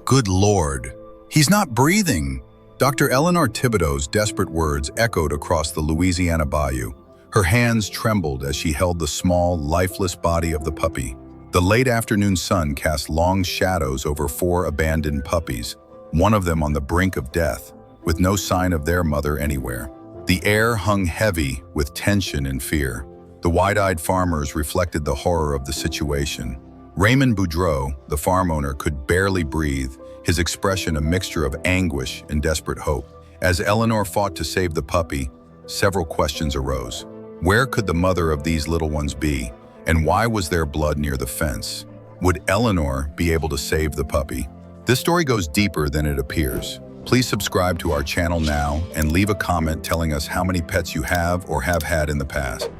Good Lord, he's not breathing. Dr. Eleanor Thibodeau's desperate words echoed across the Louisiana bayou. Her hands trembled as she held the small, lifeless body of the puppy. The late afternoon sun cast long shadows over 4 abandoned puppies, one of them on the brink of death, with no sign of their mother anywhere. The air hung heavy with tension and fear. The wide-eyed farmers reflected the horror of the situation. Raymond Boudreau, the farm owner, could barely breathe, his expression a mixture of anguish and desperate hope. As Eleanor fought to save the puppy, several questions arose. Where could the mother of these little ones be, and why was there blood near the fence? Would Eleanor be able to save the puppy? This story goes deeper than it appears. Please subscribe to our channel now and leave a comment telling us how many pets you have or have had in the past.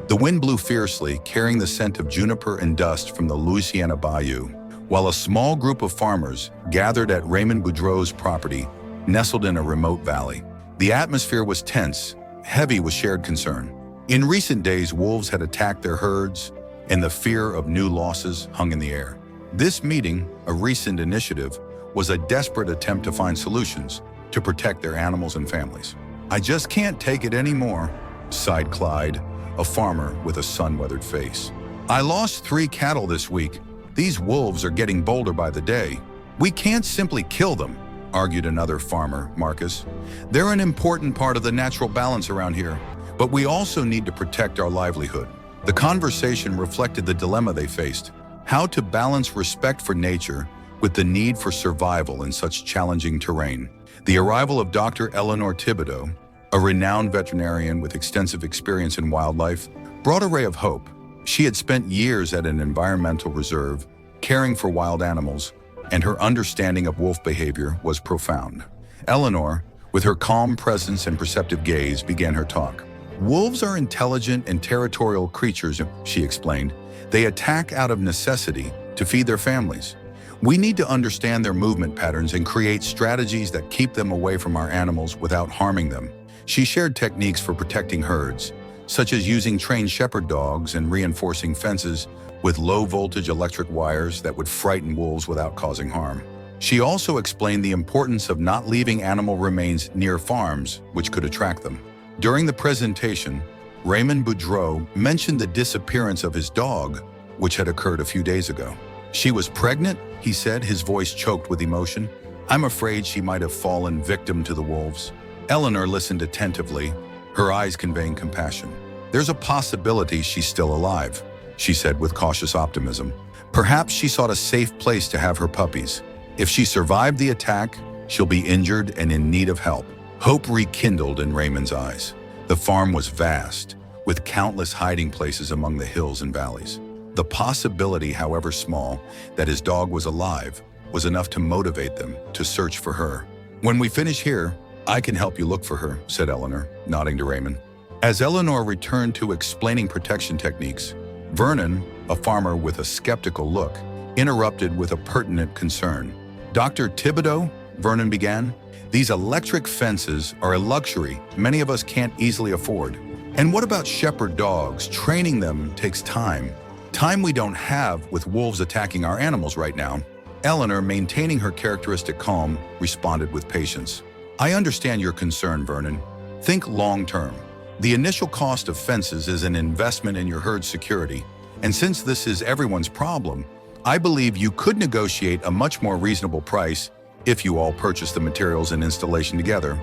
The wind blew fiercely, carrying the scent of juniper and dust from the Louisiana bayou, while a small group of farmers gathered at Raymond Boudreau's property, nestled in a remote valley. The atmosphere was tense, heavy with shared concern. In recent days, wolves had attacked their herds, and the fear of new losses hung in the air. This meeting, a recent initiative, was a desperate attempt to find solutions to protect their animals and families. "I just can't take it anymore," sighed Clyde, a farmer with a sun-weathered face. "I lost 3 cattle this week. These wolves are getting bolder by the day. We can't simply kill them," argued another farmer, Marcus. "They're an important part of the natural balance around here, but we also need to protect our livelihood." The conversation reflected the dilemma they faced: how to balance respect for nature with the need for survival in such challenging terrain. The arrival of Dr. Eleanor Thibodeau, a renowned veterinarian with extensive experience in wildlife, brought a ray of hope. She had spent years at an environmental reserve, caring for wild animals, and her understanding of wolf behavior was profound. Eleanor, with her calm presence and perceptive gaze, began her talk. "Wolves are intelligent and territorial creatures," she explained. "They attack out of necessity to feed their families. We need to understand their movement patterns and create strategies that keep them away from our animals without harming them." She shared techniques for protecting herds, such as using trained shepherd dogs and reinforcing fences with low-voltage electric wires that would frighten wolves without causing harm. She also explained the importance of not leaving animal remains near farms, which could attract them. During the presentation, Raymond Boudreau mentioned the disappearance of his dog, which had occurred a few days ago. "She was pregnant," he said, his voice choked with emotion. "I'm afraid she might have fallen victim to the wolves." Eleanor listened attentively, her eyes conveying compassion. "There's a possibility she's still alive," she said with cautious optimism. "Perhaps she sought a safe place to have her puppies. If she survived the attack, she'll be injured and in need of help." Hope rekindled in Raymond's eyes. The farm was vast, with countless hiding places among the hills and valleys. The possibility, however small, that his dog was alive was enough to motivate them to search for her. "When we finish here, I can help you look for her," said Eleanor, nodding to Raymond. As Eleanor returned to explaining protection techniques, Vernon, a farmer with a skeptical look, interrupted with a pertinent concern. "Dr. Thibodeau," Vernon began, "these electric fences are a luxury many of us can't easily afford. And what about shepherd dogs? Training them takes time. Time we don't have with wolves attacking our animals right now." Eleanor, maintaining her characteristic calm, responded with patience. "I understand your concern, Vernon. Think long-term. The initial cost of fences is an investment in your herd's security, and since this is everyone's problem, I believe you could negotiate a much more reasonable price if you all purchase the materials and installation together,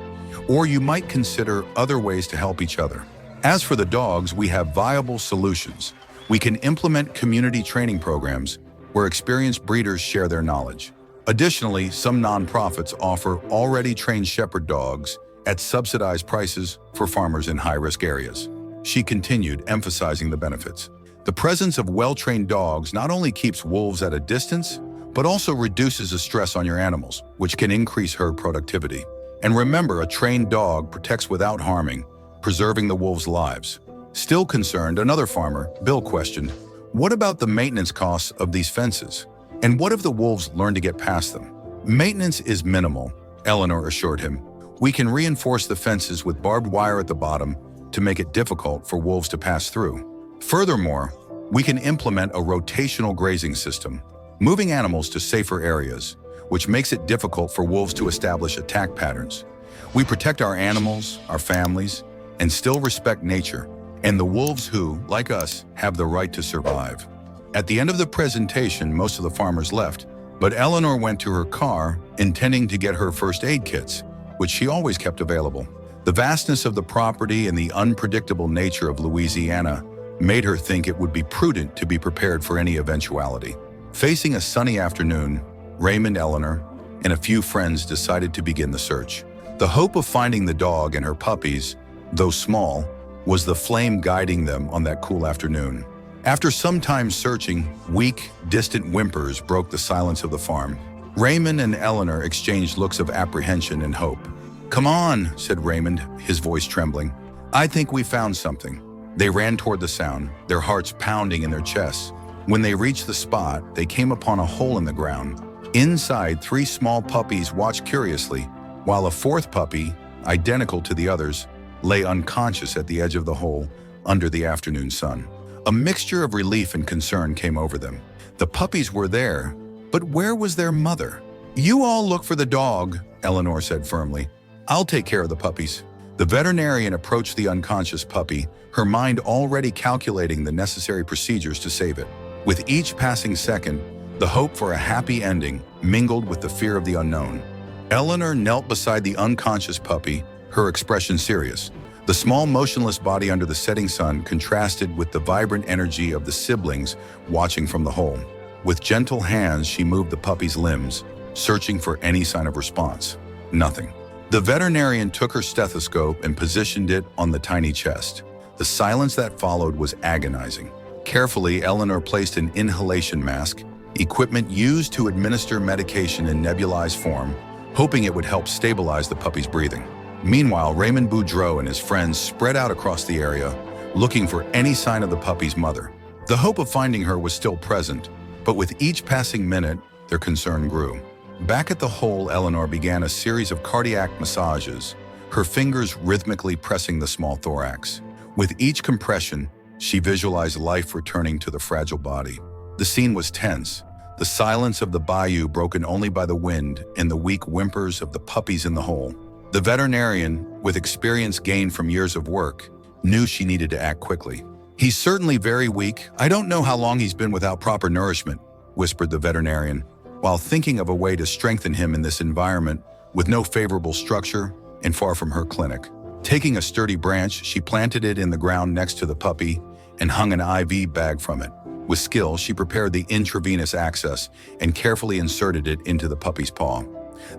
or you might consider other ways to help each other. As for the dogs, we have viable solutions. We can implement community training programs where experienced breeders share their knowledge. Additionally, some nonprofits offer already trained shepherd dogs at subsidized prices for farmers in high-risk areas." She continued, emphasizing the benefits. "The presence of well-trained dogs not only keeps wolves at a distance, but also reduces the stress on your animals, which can increase herd productivity. And remember, a trained dog protects without harming, preserving the wolves' lives." Still concerned, another farmer, Bill, questioned, "What about the maintenance costs of these fences? And what if the wolves learn to get past them?" "Maintenance is minimal," Eleanor assured him. "We can reinforce the fences with barbed wire at the bottom to make it difficult for wolves to pass through. Furthermore, we can implement a rotational grazing system, moving animals to safer areas which makes it difficult for wolves to establish attack patterns. We protect our animals, our families, and still respect nature, and the wolves who, like us, have the right to survive. At the end of the presentation, most of the farmers left, but Eleanor went to her car, intending to get her first aid kits, which she always kept available. The vastness of the property and the unpredictable nature of Louisiana made her think it would be prudent to be prepared for any eventuality. Facing a sunny afternoon, Raymond, Eleanor, and a few friends decided to begin the search. The hope of finding the dog and her puppies, though small, was the flame guiding them on that cool afternoon. After some time searching, weak, distant whimpers broke the silence of the farm. Raymond and Eleanor exchanged looks of apprehension and hope. "Come on," said Raymond, his voice trembling. "I think we found something." They ran toward the sound, their hearts pounding in their chests. When they reached the spot, they came upon a hole in the ground. Inside, 3 small puppies watched curiously, while a 4th puppy, identical to the others, lay unconscious at the edge of the hole under the afternoon sun. A mixture of relief and concern came over them. The puppies were there, but where was their mother? "You all look for the dog," Eleanor said firmly. "I'll take care of the puppies." The veterinarian approached the unconscious puppy, her mind already calculating the necessary procedures to save it. With each passing second, the hope for a happy ending mingled with the fear of the unknown. Eleanor knelt beside the unconscious puppy, her expression serious. The small, motionless body under the setting sun contrasted with the vibrant energy of the siblings watching from the hole. With gentle hands, she moved the puppy's limbs, searching for any sign of response. Nothing. The veterinarian took her stethoscope and positioned it on the tiny chest. The silence that followed was agonizing. Carefully, Eleanor placed an inhalation mask, equipment used to administer medication in nebulized form, hoping it would help stabilize the puppy's breathing. Meanwhile, Raymond Boudreau and his friends spread out across the area, looking for any sign of the puppy's mother. The hope of finding her was still present, but with each passing minute, their concern grew. Back at the hole, Eleanor began a series of cardiac massages, her fingers rhythmically pressing the small thorax. With each compression, she visualized life returning to the fragile body. The scene was tense, the silence of the bayou broken only by the wind and the weak whimpers of the puppies in the hole. The veterinarian, with experience gained from years of work, knew she needed to act quickly. "He's certainly very weak. I don't know how long he's been without proper nourishment," whispered the veterinarian, while thinking of a way to strengthen him in this environment with no favorable structure and far from her clinic. Taking a sturdy branch, she planted it in the ground next to the puppy and hung an IV bag from it. With skill, she prepared the intravenous access and carefully inserted it into the puppy's paw.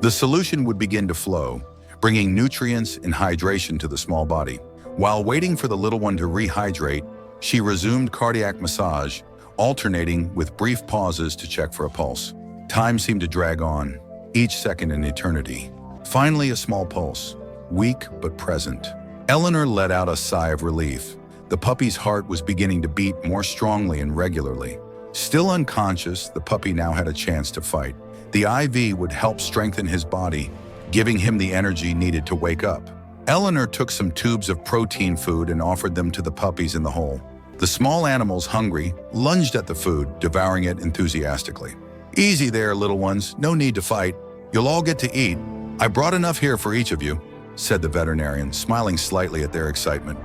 The solution would begin to flow, bringing nutrients and hydration to the small body. While waiting for the little one to rehydrate, she resumed cardiac massage, alternating with brief pauses to check for a pulse. Time seemed to drag on, each second an eternity. Finally, a small pulse, weak but present. Eleanor let out a sigh of relief. The puppy's heart was beginning to beat more strongly and regularly. Still unconscious, the puppy now had a chance to fight. The IV would help strengthen his body, giving him the energy needed to wake up. Eleanor took some tubes of protein food and offered them to the puppies in the hole. The small animals, hungry, lunged at the food, devouring it enthusiastically. "Easy there, little ones. No need to fight. You'll all get to eat. I brought enough here for each of you," said the veterinarian, smiling slightly at their excitement.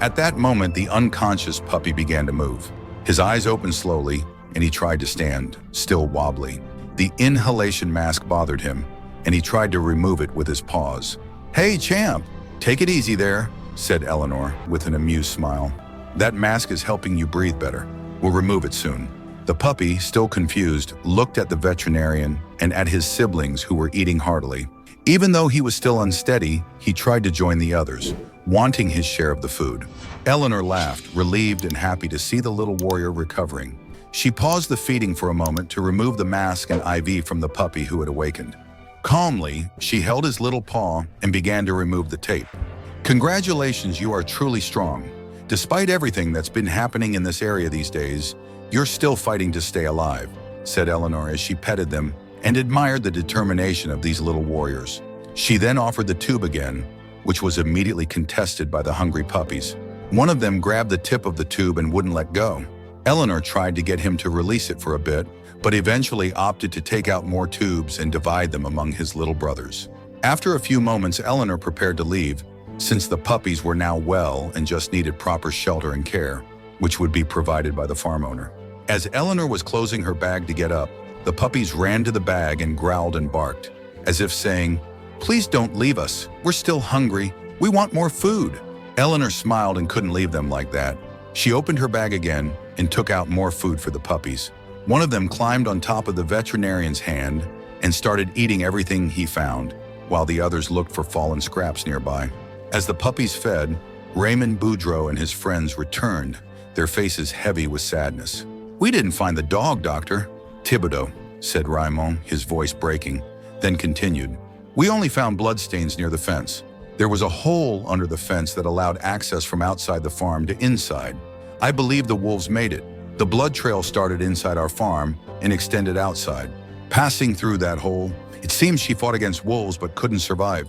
At that moment, the unconscious puppy began to move. His eyes opened slowly, and he tried to stand, still wobbly. The inhalation mask bothered him, and he tried to remove it with his paws. "Hey, champ, take it easy there," said Eleanor with an amused smile. "That mask is helping you breathe better. We'll remove it soon." The puppy, still confused, looked at the veterinarian and at his siblings who were eating heartily. Even though he was still unsteady, he tried to join the others, wanting his share of the food. Eleanor laughed, relieved and happy to see the little warrior recovering. She paused the feeding for a moment to remove the mask and IV from the puppy who had awakened. Calmly, she held his little paw and began to remove the tape. "Congratulations, you are truly strong. Despite everything that's been happening in this area these days, you're still fighting to stay alive," said Eleanor as she petted them and admired the determination of these little warriors. She then offered the tube again, which was immediately contested by the hungry puppies. One of them grabbed the tip of the tube and wouldn't let go. Eleanor tried to get him to release it for a bit, but eventually opted to take out more tubes and divide them among his little brothers. After a few moments, Eleanor prepared to leave, since the puppies were now well and just needed proper shelter and care, which would be provided by the farm owner. As Eleanor was closing her bag to get up, the puppies ran to the bag and growled and barked, as if saying, "Please don't leave us. We're still hungry. We want more food." Eleanor smiled and couldn't leave them like that. She opened her bag again and took out more food for the puppies. One of them climbed on top of the veterinarian's hand and started eating everything he found, while the others looked for fallen scraps nearby. As the puppies fed, Raymond Boudreau and his friends returned, their faces heavy with sadness. "We didn't find the dog, Doctor." "Thibodeau," said Raymond, his voice breaking, then continued, "We only found bloodstains near the fence. There was a hole under the fence that allowed access from outside the farm to inside. I believe the wolves made it. The blood trail started inside our farm and extended outside. Passing through that hole, it seems she fought against wolves but couldn't survive."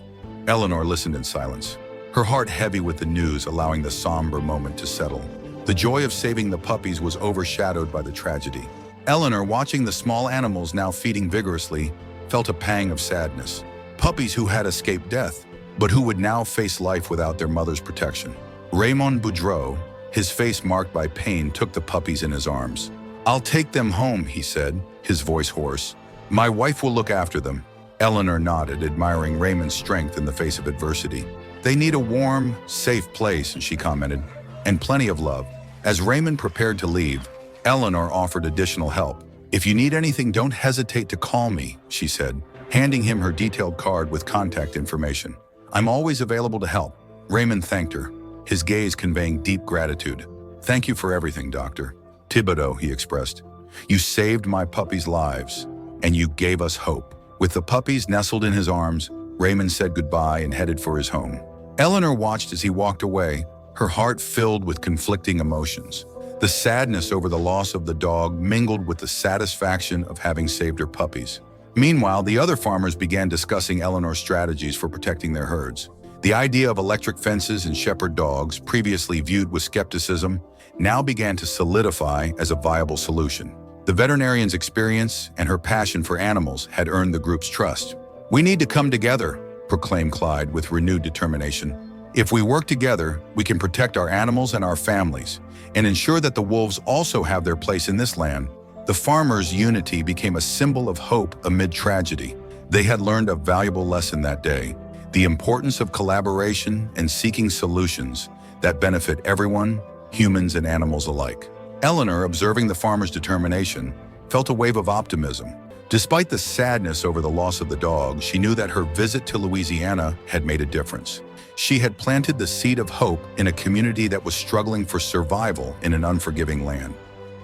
Eleanor listened in silence, her heart heavy with the news, allowing the somber moment to settle. The joy of saving the puppies was overshadowed by the tragedy. Eleanor, watching the small animals now feeding vigorously, felt a pang of sadness. Puppies who had escaped death, but who would now face life without their mother's protection. Raymond Boudreau, his face marked by pain, took the puppies in his arms. "I'll take them home," he said, his voice hoarse. "My wife will look after them." Eleanor nodded, admiring Raymond's strength in the face of adversity. "They need a warm, safe place," she commented, "and plenty of love." As Raymond prepared to leave, Eleanor offered additional help. "If you need anything, don't hesitate to call me," she said, handing him her detailed card with contact information. "I'm always available to help." Raymond thanked her, his gaze conveying deep gratitude. "Thank you for everything, Doctor." "Thibodeau," he expressed, "you saved my puppies' lives, and you gave us hope." With the puppies nestled in his arms, Raymond said goodbye and headed for his home. Eleanor watched as he walked away, her heart filled with conflicting emotions. The sadness over the loss of the dog mingled with the satisfaction of having saved her puppies. Meanwhile, the other farmers began discussing Eleanor's strategies for protecting their herds. The idea of electric fences and shepherd dogs, previously viewed with skepticism, now began to solidify as a viable solution. The veterinarian's experience and her passion for animals had earned the group's trust. "We need to come together," proclaimed Clyde with renewed determination. "If we work together, we can protect our animals and our families, and ensure that the wolves also have their place in this land." The farmers' unity became a symbol of hope amid tragedy. They had learned a valuable lesson that day: the importance of collaboration and seeking solutions that benefit everyone, humans and animals alike. Eleanor, observing the farmers' determination, felt a wave of optimism. Despite the sadness over the loss of the dog, she knew that her visit to Louisiana had made a difference. She had planted the seed of hope in a community that was struggling for survival in an unforgiving land.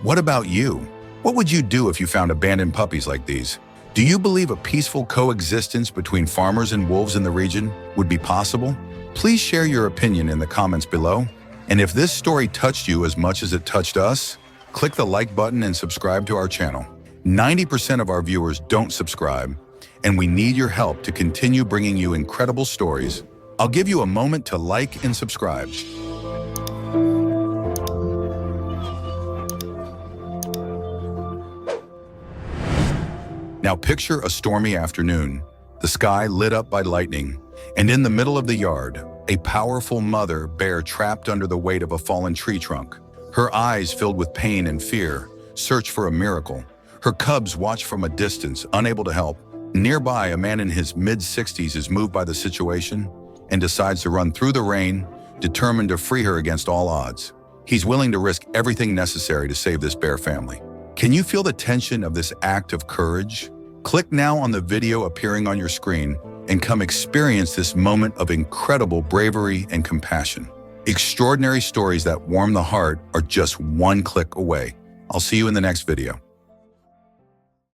What about you? What would you do if you found abandoned puppies like these? Do you believe a peaceful coexistence between farmers and wolves in the region would be possible? Please share your opinion in the comments below. And if this story touched you as much as it touched us, click the like button and subscribe to our channel. 90% of our viewers don't subscribe, and we need your help to continue bringing you incredible stories. I'll give you a moment to like and subscribe. Now picture a stormy afternoon, the sky lit up by lightning, and in the middle of the yard, a powerful mother bear trapped under the weight of a fallen tree trunk. Her eyes filled with pain and fear, search for a miracle. Her cubs watch from a distance, unable to help. Nearby, a man in his mid-60s is moved by the situation and decides to run through the rain, determined to free her against all odds. He's willing to risk everything necessary to save this bear family. Can you feel the tension of this act of courage? Click now on the video appearing on your screen and come experience this moment of incredible bravery and compassion. Extraordinary stories that warm the heart are just one click away. I'll see you in the next video.